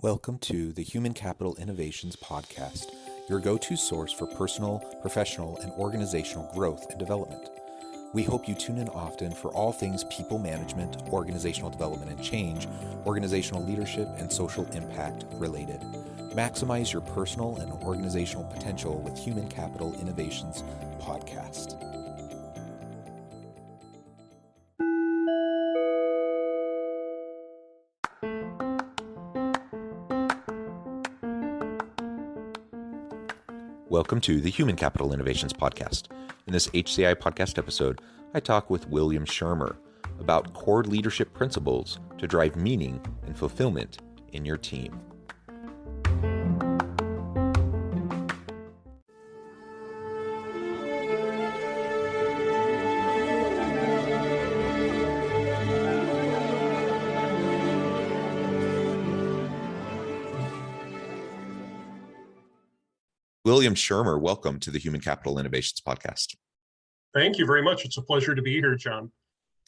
Welcome to the Human Capital Innovations Podcast, your go-to source for personal, professional, and organizational growth and development. We hope you tune in often for all things people management, organizational development and change, organizational leadership, and social impact related. Maximize your personal and organizational potential with Human Capital Innovations Podcast. Welcome to the Human Capital Innovations Podcast. In this HCI podcast episode, I talk with William Shermer about core leadership principles to drive meaning and fulfillment in your team. William Shermer, welcome to the Human Capital Innovations Podcast. Thank you very much. It's a pleasure to be here, John.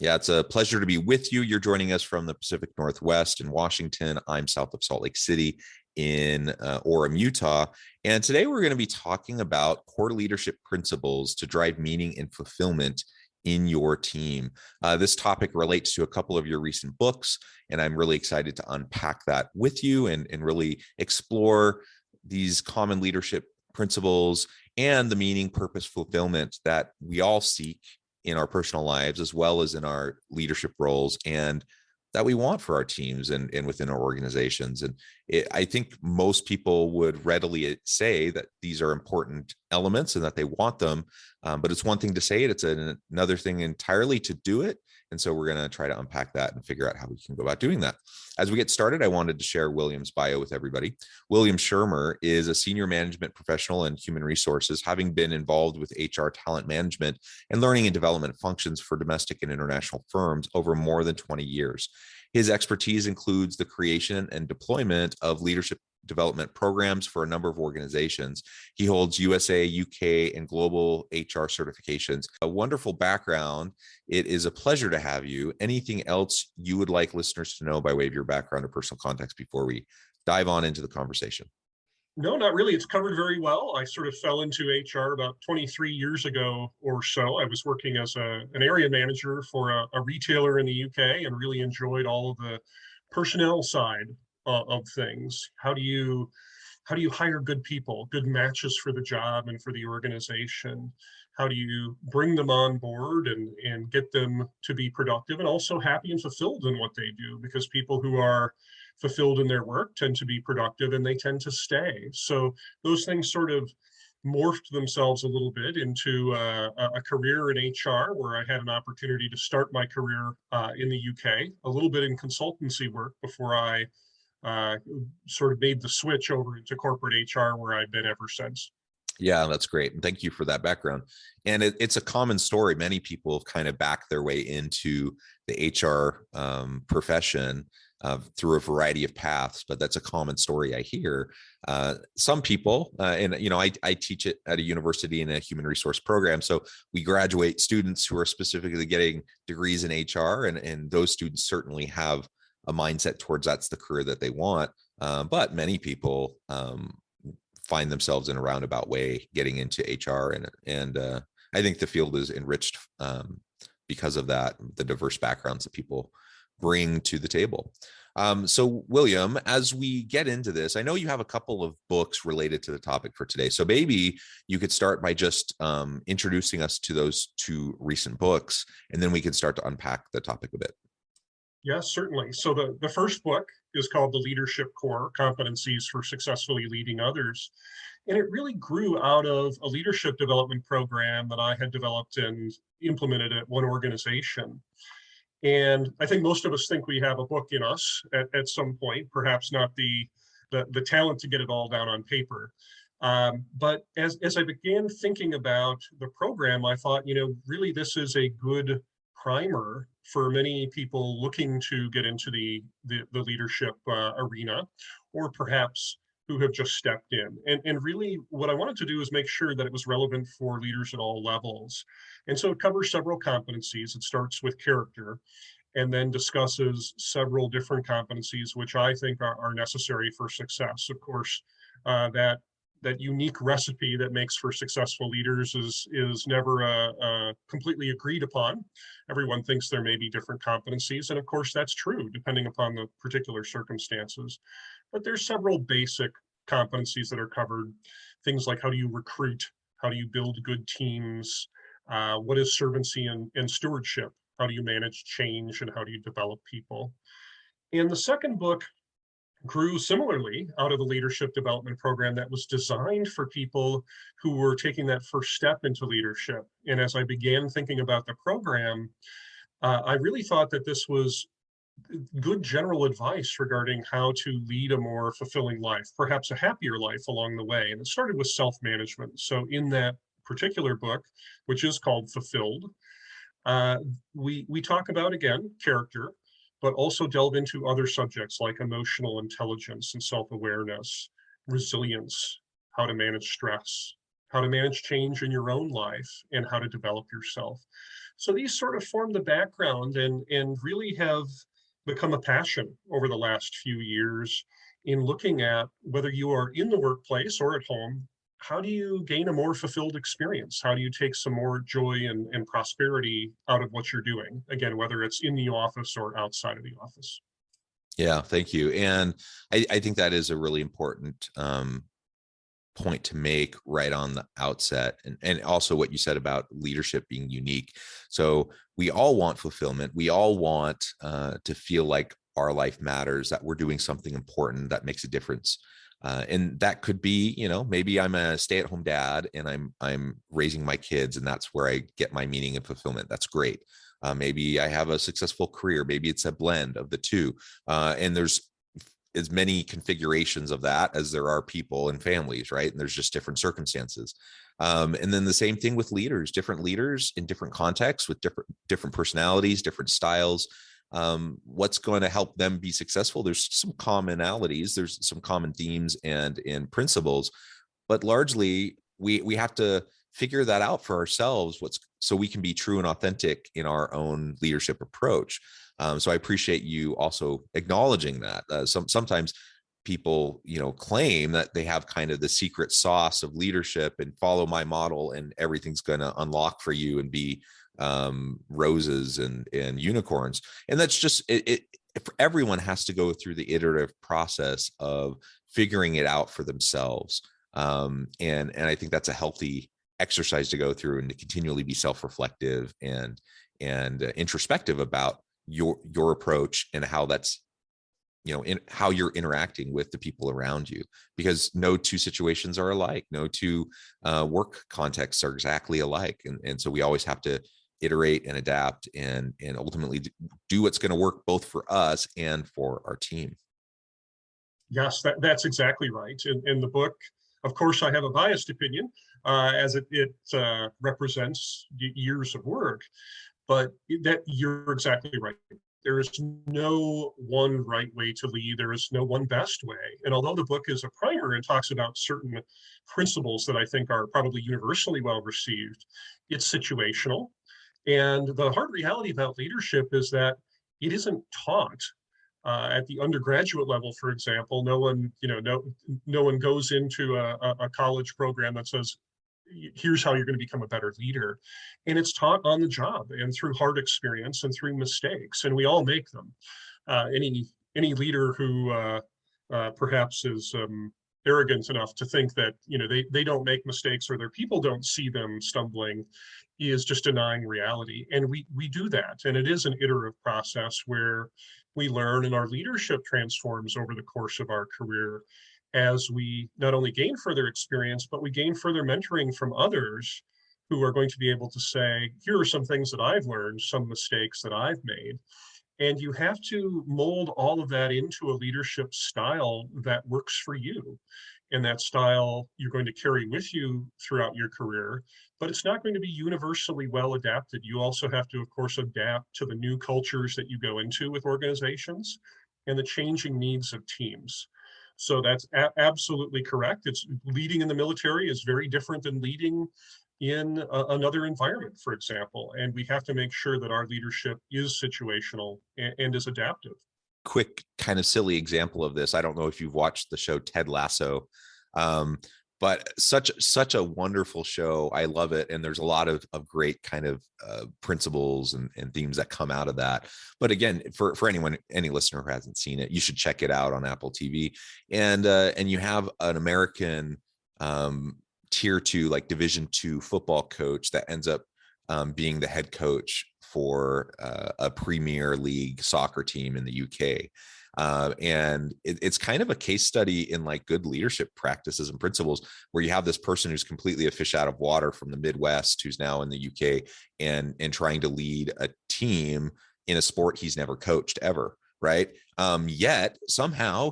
Yeah, it's a pleasure to be with you. You're joining us from the Pacific Northwest in Washington. I'm south of Salt Lake City in Orem, Utah. And today we're going to be talking about core leadership principles to drive meaning and fulfillment in your team. This topic relates to a couple of your recent books, and I'm really excited to unpack that with you and really explore these common leadership principles and the meaning, purpose, fulfillment that we all seek in our personal lives, as well as in our leadership roles, and that we want for our teams and within our organizations. And I think most people would readily say that these are important elements and that they want them. But it's one thing to say it, it's another thing entirely to do it. And so we're going to try to unpack that and figure out how we can go about doing that. As we get started, I wanted to share William's bio with everybody. William Shermer is a senior management professional in human resources, having been involved with HR talent management and learning and development functions for domestic and international firms over more than 20 years. His expertise includes the creation and deployment of leadership development programs for a number of organizations. He holds USA, UK, and global HR certifications. A wonderful background. It is a pleasure to have you. Anything else you would like listeners to know by way of your background or personal context before we dive on into the conversation? No, not really. It's covered very well. I sort of fell into HR about 23 years ago or so. I was working as an area manager for a retailer in the UK and really enjoyed all of the personnel side of things. How do you hire good people, good matches for the job and for the organization? How do you bring them on board and get them to be productive and also happy and fulfilled in what they do? Because people who are fulfilled in their work tend to be productive and they tend to stay. So those things sort of morphed themselves a little bit into a career in HR, where I had an opportunity to start my career in the UK, a little bit in consultancy work before I sort of made the switch over into corporate HR, where I've been ever since. Yeah, that's great. And thank you for that background. And it's a common story. Many people kind of back their way into the HR profession through a variety of paths, but that's a common story I hear. Some people, and I teach it at a university in a human resource program. So we graduate students who are specifically getting degrees in HR, and those students certainly have a mindset towards that's the career that they want. But many people find themselves in a roundabout way getting into HR, and I think the field is enriched because of that, the diverse backgrounds that people bring to the table. So William, as we get into this, I know you have a couple of books related to the topic for today. So maybe you could start by just introducing us to those two recent books, and then we can start to unpack the topic a bit. Yes, certainly. So the first book is called The Leadership Core: Competencies for Successfully Leading Others. And it really grew out of a leadership development program that I had developed and implemented at one organization. And I think most of us think we have a book in us at some point, perhaps not the talent to get it all down on paper. But as I began thinking about the program, I thought, really this is a good primer for many people looking to get into the leadership arena, or perhaps who have just stepped in. And really what I wanted to do is make sure that it was relevant for leaders at all levels. And so it covers several competencies. It starts with character. and then discusses several different competencies which I think are necessary for success. Of course, that unique recipe that makes for successful leaders is never completely agreed upon. Everyone thinks there may be different competencies, and of course that's true depending upon the particular circumstances. But there's several basic competencies that are covered. Things like, how do you recruit? How do you build good teams? What is servancy and stewardship? How do you manage change, and how do you develop people? And the second book grew similarly out of a leadership development program that was designed for people who were taking that first step into leadership. And as I began thinking about the program, I really thought that this was good general advice regarding how to lead a more fulfilling life, perhaps a happier life along the way. And it started with self-management. So in that particular book, which is called Fulfilled, we talk about, again, character, but also delve into other subjects like emotional intelligence and self-awareness, resilience, how to manage stress, how to manage change in your own life, and how to develop yourself. So these sort of form the background and really have become a passion over the last few years in looking at whether you are in the workplace or at home. How do you gain a more fulfilled experience? How do you take some more joy and prosperity out of what you're doing? Again, whether it's in the office or outside of the office. Yeah, thank you. And I think that is a really important point to make right on the outset. And also what you said about leadership being unique. So we all want fulfillment. We all want to feel like our life matters, that we're doing something important that makes a difference. And that could be, maybe I'm a stay-at-home dad and I'm raising my kids, and that's where I get my meaning and fulfillment. That's great. Maybe I have a successful career. Maybe it's a blend of the two. And there's as many configurations of that as there are people and families, right? And there's just different circumstances. And then the same thing with leaders, different leaders in different contexts with different personalities, different styles. What's going to help them be successful? There's some commonalities, there's some common themes and principles, but largely we have to figure that out for ourselves, so we can be true and authentic in our own leadership approach. So I appreciate you also acknowledging that. Sometimes people, claim that they have kind of the secret sauce of leadership and follow my model and everything's going to unlock for you and be roses and unicorns. And that's just it. Everyone has to go through the iterative process of figuring it out for themselves. And I think that's a healthy exercise to go through, and to continually be self-reflective and introspective about your approach and how that's, in how you're interacting with the people around you, because no two situations are alike. No two work contexts are exactly alike. And so we always have to iterate and adapt and ultimately do what's going to work both for us and for our team. Yes, that's exactly right. In the book, of course, I have a biased opinion, as it represents years of work, but that you're exactly right. There is no one right way to lead. There is no one best way. And although the book is a primer and talks about certain principles that I think are probably universally well received, it's situational. And the hard reality about leadership is that it isn't taught. At the undergraduate level, for example, no one goes into a college program that says, here's how you're going to become a better leader. And it's taught on the job and through hard experience and through mistakes. And we all make them. Any leader who perhaps is arrogant enough to think that they don't make mistakes or their people don't see them stumbling is just denying reality. And we do that. And it is an iterative process where we learn and our leadership transforms over the course of our career as we not only gain further experience, but we gain further mentoring from others who are going to be able to say, here are some things that I've learned, some mistakes that I've made. And you have to mold all of that into a leadership style that works for you. And that style you're going to carry with you throughout your career, but it's not going to be universally well adapted. You also have to, of course, adapt to the new cultures that you go into with organizations and the changing needs of teams. So that's absolutely correct. It's leading in the military is very different than leading in another environment, for example. And we have to make sure that our leadership is situational and is adaptive. Quick, kind of silly example of this. I don't know if you've watched the show Ted Lasso, um, but such a wonderful show. I love it, and there's a lot of great kind of principles and themes that come out of that. But again, for anyone, any listener who hasn't seen it, you should check it out on Apple TV. And you have an American tier two, like Division II football coach that ends up being the head coach for a Premier League soccer team in the UK. And it's kind of a case study in like good leadership practices and principles, where you have this person who's completely a fish out of water from the Midwest, who's now in the UK and trying to lead a team in a sport he's never coached ever. Right. Yet somehow,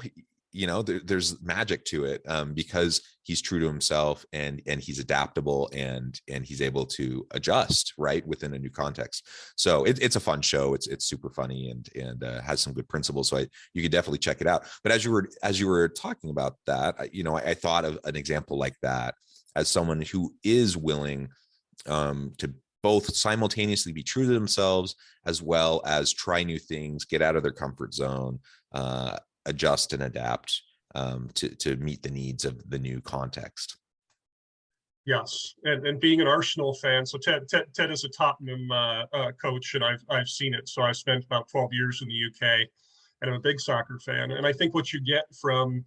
there's magic to it, because he's true to himself and he's adaptable and he's able to adjust right within a new context. So it's a fun show. It's super funny and has some good principles. So you could definitely check it out. But as you were talking about that, I thought of an example like that as someone who is willing to both simultaneously be true to themselves as well as try new things, get out of their comfort zone, adjust and adapt to meet the needs of the new context. Yes, and being an Arsenal fan, so Ted is a Tottenham coach, and I've seen it. So I spent about 12 years in the UK, and I'm a big soccer fan. And I think what you get from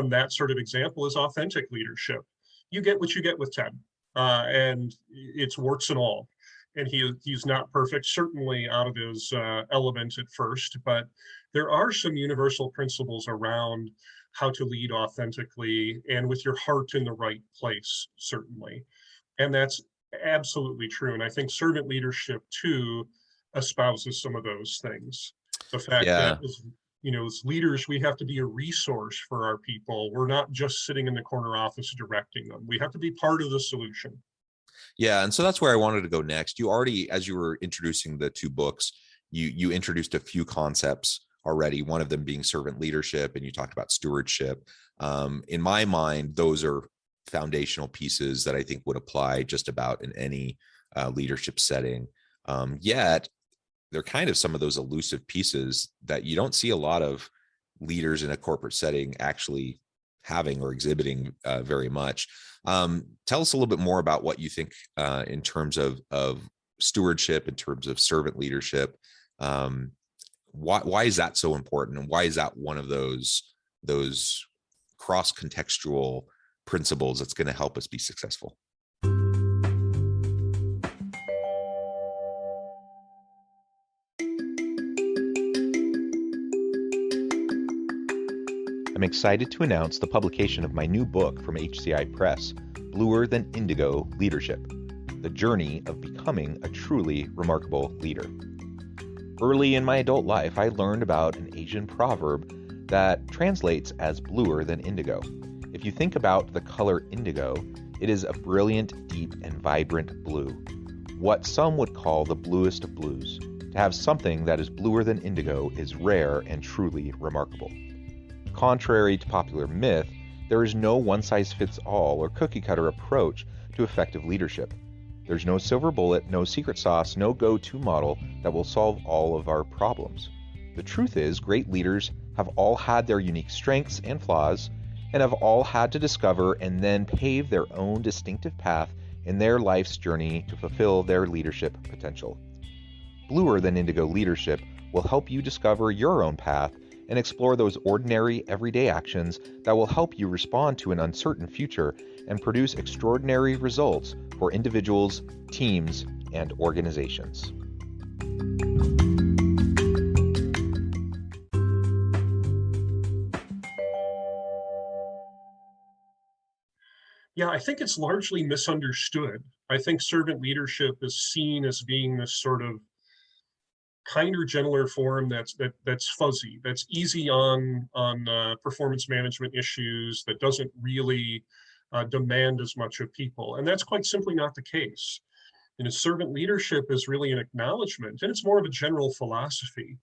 that sort of example is authentic leadership. You get what you get with Ted, and it's warts and all. And he's not perfect, certainly out of his element at first, but there are some universal principles around how to lead authentically and with your heart in the right place, certainly. And that's absolutely true. And I think servant leadership too espouses some of those things. The fact that as leaders, we have to be a resource for our people. We're not just sitting in the corner office directing them. We have to be part of the solution. Yeah. And so that's where I wanted to go next. You already, as you were introducing the two books, you introduced a few concepts already, one of them being servant leadership, and you talked about stewardship. In my mind, those are foundational pieces that I think would apply just about in any leadership setting. Yet they're kind of some of those elusive pieces that you don't see a lot of leaders in a corporate setting actually having or exhibiting very much. Tell us a little bit more about what you think in terms of stewardship, in terms of servant leadership. Why is that so important, and why is that one of those cross-contextual principles that's going to help us be successful? I'm excited to announce the publication of my new book from HCI Press, Bluer Than Indigo Leadership: The Journey of Becoming a Truly Remarkable Leader. Early in my adult life, I learned about an Asian proverb that translates as bluer than indigo. If you think about the color indigo, it is a brilliant, deep, and vibrant blue, what some would call the bluest of blues. To have something that is bluer than indigo is rare and truly remarkable. Contrary to popular myth, there is no one-size-fits-all or cookie-cutter approach to effective leadership. There's no silver bullet, no secret sauce, no go-to model that will solve all of our problems. The truth is, great leaders have all had their unique strengths and flaws, and have all had to discover and then pave their own distinctive path in their life's journey to fulfill their leadership potential. Bluer Than Indigo Leadership will help you discover your own path and explore those ordinary, everyday actions that will help you respond to an uncertain future and produce extraordinary results for individuals, teams, and organizations. Yeah, I think it's largely misunderstood. I think servant leadership is seen as being this sort of kinder, gentler form that's fuzzy, that's easy on performance management issues, that doesn't really demand as much of people. And that's quite simply not the case. Servant leadership is really an acknowledgement, and it's more of a general philosophy.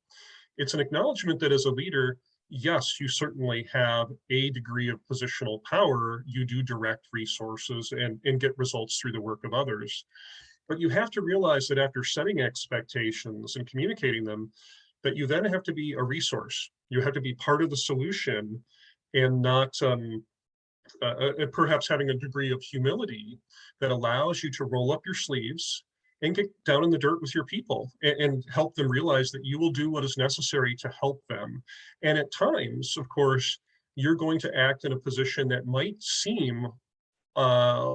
It's an acknowledgement that as a leader, yes, you certainly have a degree of positional power. You do direct resources and get results through the work of others. But you have to realize that after setting expectations and communicating them, that you then have to be a resource. You have to be part of the solution and not perhaps having a degree of humility that allows you to roll up your sleeves and get down in the dirt with your people and help them realize that you will do what is necessary to help them. And at times, of course, you're going to act in a position that might seem uh,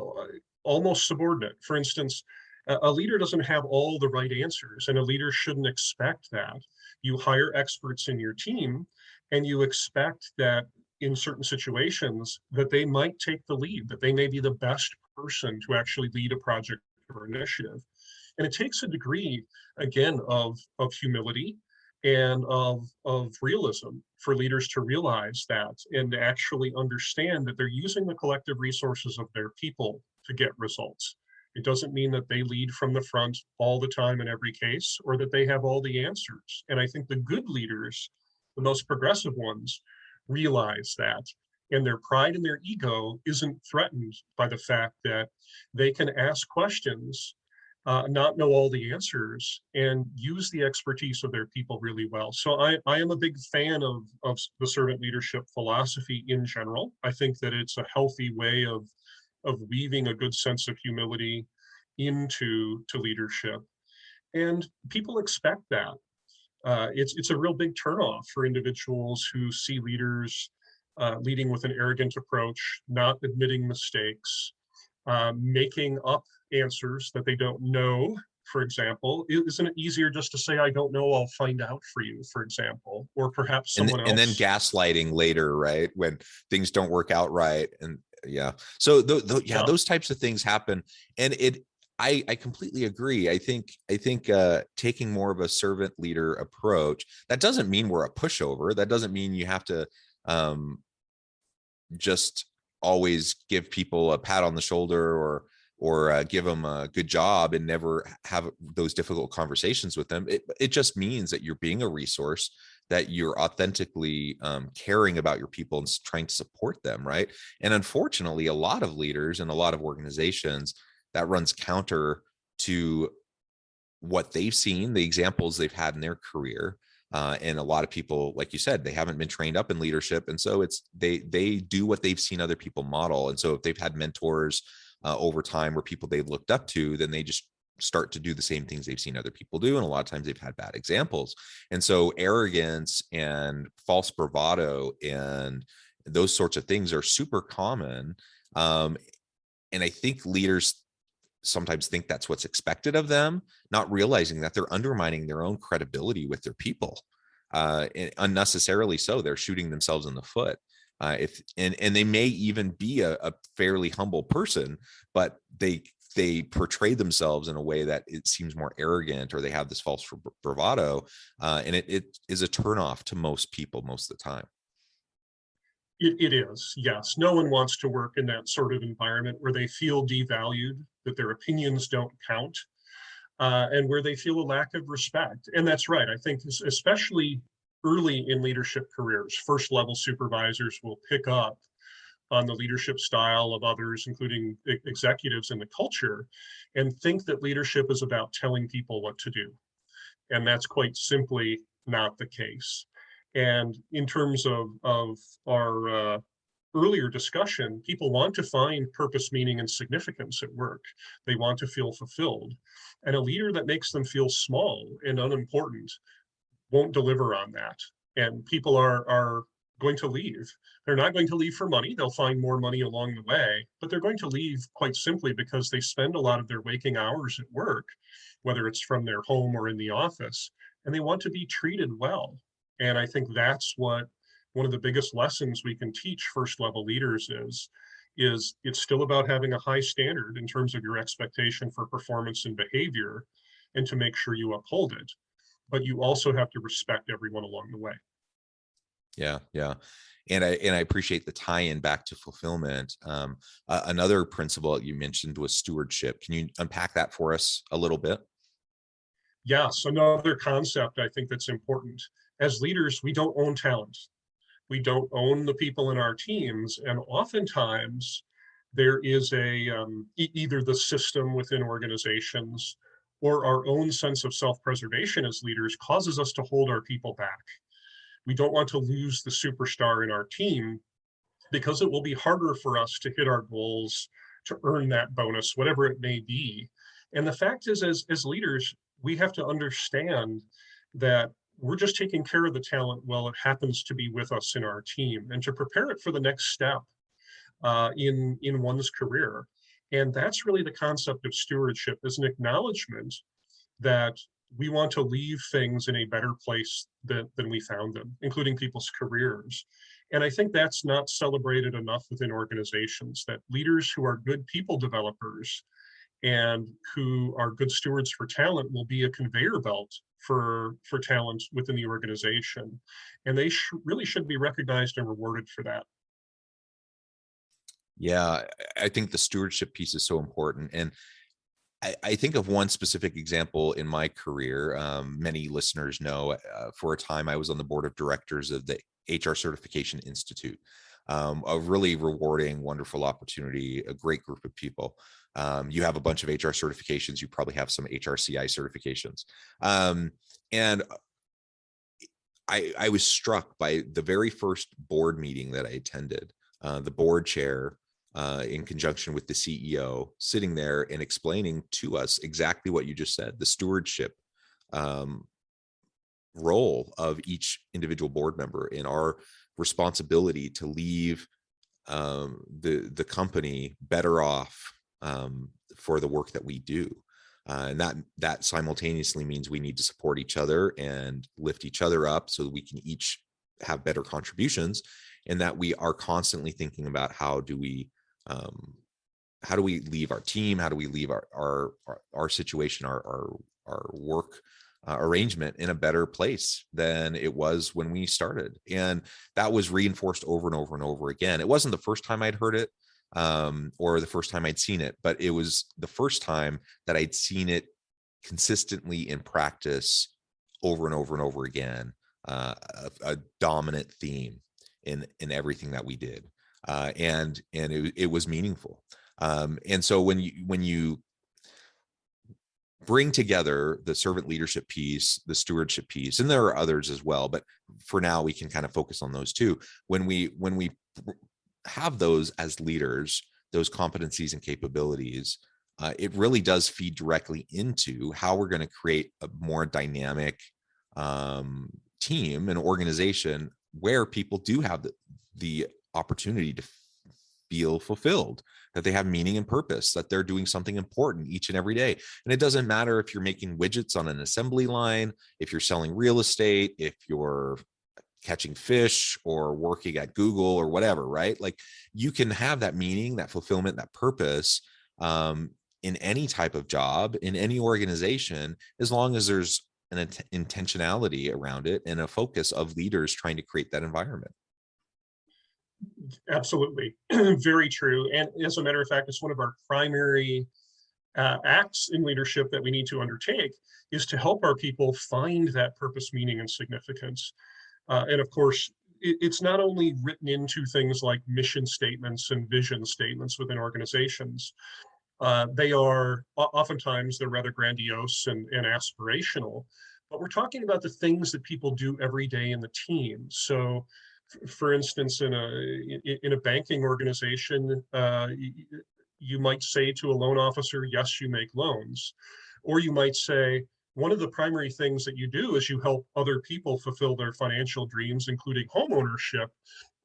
almost subordinate. For instance, a leader doesn't have all the right answers, and a leader shouldn't expect that. You hire experts in your team, and you expect that in certain situations that they might take the lead, that they may be the best person to actually lead a project or initiative. And it takes a degree, again, of humility and of realism for leaders to realize that and to actually understand that they're using the collective resources of their people to get results. It doesn't mean that they lead from the front all the time in every case or that they have all the answers. And I think the good leaders, the most progressive ones, realize that. And their pride and their ego isn't threatened by the fact that they can ask questions, not know all the answers, and use the expertise of their people really well. So I am a big fan of the servant leadership philosophy in general. I think that it's a healthy way of weaving a good sense of humility into leadership. And people expect that. It's a real big turnoff for individuals who see leaders leading with an arrogant approach, not admitting mistakes, making up answers that they don't know. For example, isn't it easier just to say, I don't know, I'll find out for you, for example, or perhaps someone And then else. gaslighting later, right? When things don't work out right. And yeah, so yeah, Yeah, those types of things happen. And I completely agree. I think taking more of a servant leader approach, that doesn't mean we're a pushover. That doesn't mean you have to um, just always give people a pat on the shoulder or give them a good job and never have those difficult conversations with them. It just means that you're being a resource, that you're authentically caring about your people and trying to support them, right? And unfortunately, a lot of leaders and a lot of organizations, that runs counter to what they've seen, the examples they've had in their career. And a lot of people, like you said, they haven't been trained up in leadership, and so it's they do what they've seen other people model. And so if they've had mentors over time or people they've looked up to, then they just start to do the same things they've seen other people do. And a lot of times they've had bad examples. And so arrogance and false bravado and those sorts of things are super common. And I think leaders sometimes think that's what's expected of them, not realizing that they're undermining their own credibility with their people. Unnecessarily so. They're shooting themselves in the foot. If and they may even be a fairly humble person, but they portray themselves in a way that it seems more arrogant, or they have this false bravado, and it is a turnoff to most people most of the time. it is, yes. No one wants to work in that sort of environment where they feel devalued, that their opinions don't count, and where they feel a lack of respect. And that's right. I think especially early in leadership careers, first level supervisors will pick up on the leadership style of others, including executives in the culture, and think that leadership is about telling people what to do. And that's quite simply not the case. And in terms of our earlier discussion, people want to find purpose, meaning, and significance at work. They want to feel fulfilled. And a leader that makes them feel small and unimportant won't deliver on that. And people are going to leave. They're not going to leave for money. They'll find more money along the way, but they're going to leave quite simply because they spend a lot of their waking hours at work, whether it's from their home or in the office, and they want to be treated well. And I think that's what one of the biggest lessons we can teach first level leaders is it's still about having a high standard in terms of your expectation for performance and behavior, and to make sure you uphold it, but you also have to respect everyone along the way. Yeah, yeah. And I appreciate the tie-in back to fulfillment. Another principle that you mentioned was stewardship. Can you unpack that for us a little bit? Yes, another concept I think that's important. As leaders, we don't own talent. We don't own the people in our teams, and oftentimes there is either the system within organizations or our own sense of self-preservation as leaders causes us to hold our people back. We don't want to lose the superstar in our team because it will be harder for us to hit our goals, to earn that bonus, whatever it may be. And the fact is, as leaders, we have to understand that we're just taking care of the talent while it happens to be with us in our team, and to prepare it for the next step in one's career. And that's really the concept of stewardship, is an acknowledgement that we want to leave things in a better place than we found them, including people's careers. And I think that's not celebrated enough within organizations, that leaders who are good people developers and who are good stewards for talent will be a conveyor belt for talent within the organization. And they really should be recognized and rewarded for that. Yeah, I think the stewardship piece is so important. And I think of one specific example in my career. Many listeners know for a time I was on the board of directors of the HR Certification Institute, a really rewarding, wonderful opportunity, a great group of people. You have a bunch of HR certifications. You probably have some HRCI certifications. And I was struck by the very first board meeting that I attended. The board chair, in conjunction with the CEO, sitting there and explaining to us exactly what you just said, the stewardship role of each individual board member, in our responsibility to leave the company better off for the work that we do. And that simultaneously means we need to support each other and lift each other up so that we can each have better contributions, and that we are constantly thinking about how do we leave our team, how do we leave our situation, our work arrangement in a better place than it was when we started. And that was reinforced over and over and over again. It wasn't the first time I'd heard it, or the first time I'd seen it, but it was the first time that I'd seen it consistently in practice over and over and over again, a dominant theme in everything that we did. And it was meaningful. And so when you bring together the servant leadership piece, the stewardship piece, and there are others as well, but for now we can kind of focus on those two. When we have those as leaders, those competencies and capabilities, it really does feed directly into how we're going to create a more dynamic team and organization where people do have the opportunity to feel fulfilled, that they have meaning and purpose, that they're doing something important each and every day. And it doesn't matter if you're making widgets on an assembly line, if you're selling real estate, if you're catching fish or working at Google or whatever, right? Like, you can have that meaning, that fulfillment, that purpose in any type of job, in any organization, as long as there's an intentionality around it and a focus of leaders trying to create that environment. Absolutely. Very true. And as a matter of fact, it's one of our primary acts in leadership that we need to undertake, is to help our people find that purpose, meaning, and significance. And of course, it's not only written into things like mission statements and vision statements within organizations. They are oftentimes they're rather grandiose and aspirational, but we're talking about the things that people do every day in the team. So, for instance, in a banking organization, you might say to a loan officer, yes, you make loans. Or you might say, one of the primary things that you do is you help other people fulfill their financial dreams, including home ownership,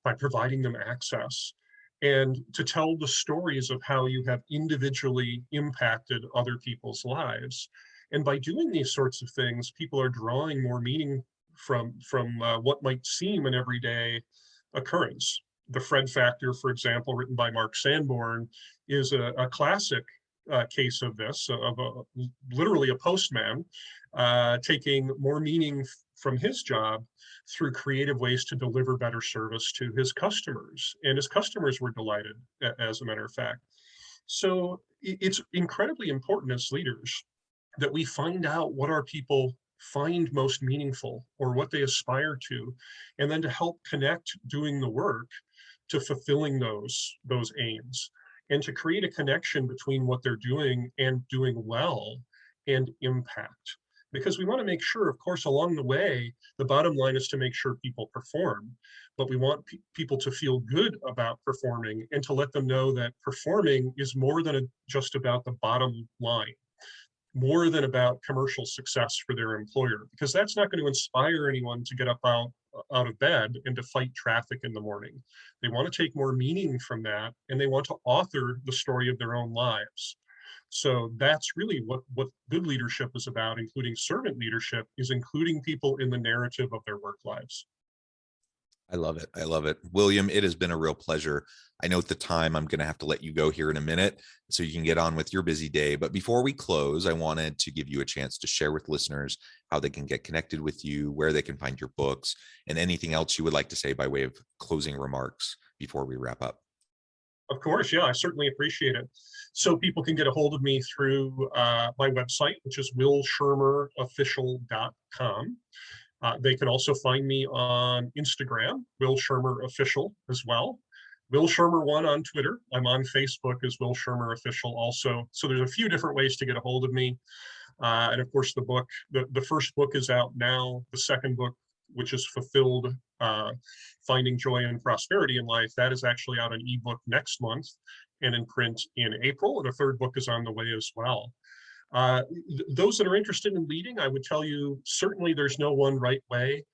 by providing them access. And to tell the stories of how you have individually impacted other people's lives. And by doing these sorts of things, people are drawing more meaning from what might seem an everyday occurrence. The Fred Factor, for example, written by Mark Sanborn, is a classic case of this, of literally a postman taking more meaning from his job through creative ways to deliver better service to his customers. And his customers were delighted, as a matter of fact. So it's incredibly important as leaders that we find out what our people find most meaningful or what they aspire to, and then to help connect doing the work to fulfilling those aims, and to create a connection between what they're doing and doing well and impact. Because we want to make sure, of course, along the way, the bottom line is to make sure people perform, but we want people to feel good about performing and to let them know that performing is more than just about the bottom line, more than about commercial success for their employer, because that's not going to inspire anyone to get up out of bed and to fight traffic in the morning. They want to take more meaning from that, and they want to author the story of their own lives. So that's really what good leadership is about, including servant leadership, is including people in the narrative of their work lives. I love it. I love it. William, it has been a real pleasure. I know at the time I'm going to have to let you go here in a minute so you can get on with your busy day. But before we close, I wanted to give you a chance to share with listeners how they can get connected with you, where they can find your books, and anything else you would like to say by way of closing remarks before we wrap up. Of course, yeah, I certainly appreciate it. So people can get a hold of me through my website, which is willshermerofficial.com. They can also find me on Instagram, Will Shermer Official as well. Will Shermer 1 on Twitter. I'm on Facebook as Will Shermer Official also. So there's a few different ways to get a hold of me. And of course, the book, the first book is out now. The second book, which is Fulfilled, Finding Joy and Prosperity in Life, that is actually out in ebook next month and in print in April. And a third book is on the way as well. Those that are interested in leading, I would tell you, certainly there's no one right way.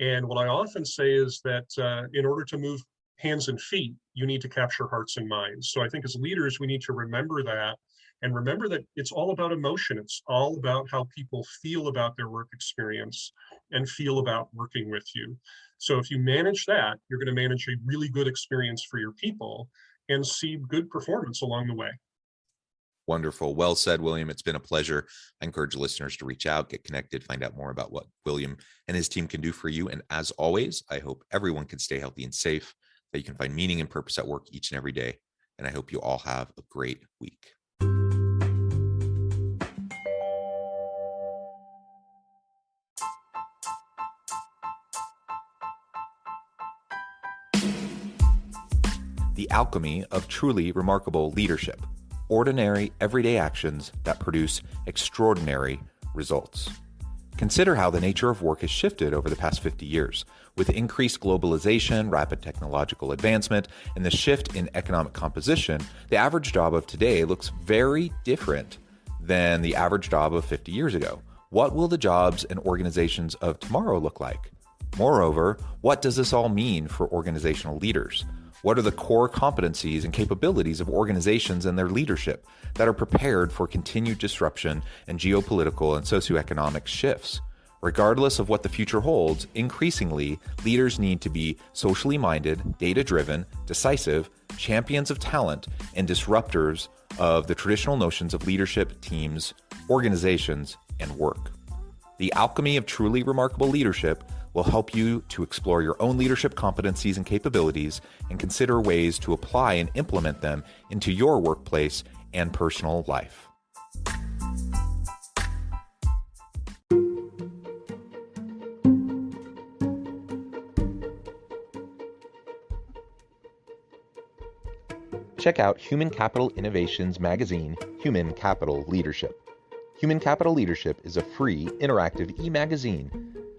And what I often say is that in order to move hands and feet, you need to capture hearts and minds. So I think as leaders, we need to remember that, and remember that it's all about emotion. It's all about how people feel about their work experience and feel about working with you. So if you manage that, you're going to manage a really good experience for your people and see good performance along the way. Wonderful. Well said, William. It's been a pleasure. I encourage listeners to reach out, get connected, find out more about what William and his team can do for you. And as always, I hope everyone can stay healthy and safe, that you can find meaning and purpose at work each and every day. And I hope you all have a great week. The alchemy of truly remarkable leadership. Ordinary, everyday actions that produce extraordinary results. Consider how the nature of work has shifted over the past 50 years. With increased globalization, rapid technological advancement, and the shift in economic composition, the average job of today looks very different than the average job of 50 years ago. What will the jobs and organizations of tomorrow look like? Moreover, what does this all mean for organizational leaders? What are the core competencies and capabilities of organizations and their leadership that are prepared for continued disruption and geopolitical and socioeconomic shifts? Regardless of what the future holds, increasingly, leaders need to be socially minded, data-driven, decisive, champions of talent, and disruptors of the traditional notions of leadership, teams, organizations, and work. The alchemy of truly remarkable leadership will help you to explore your own leadership competencies and capabilities and consider ways to apply and implement them into your workplace and personal life. Check out Human Capital Innovations magazine, Human Capital Leadership. Human Capital Leadership is a free, interactive e-magazine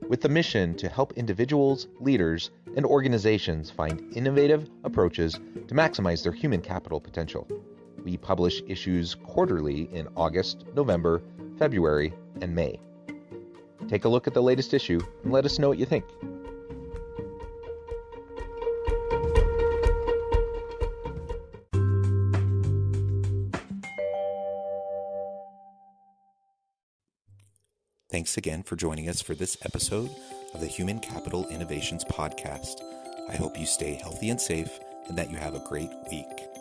with the mission to help individuals, leaders, and organizations find innovative approaches to maximize their human capital potential. We publish issues quarterly in August, November, February, and May. Take a look at the latest issue and let us know what you think. Thanks again for joining us for this episode of the Human Capital Innovations Podcast. I hope you stay healthy and safe and that you have a great week.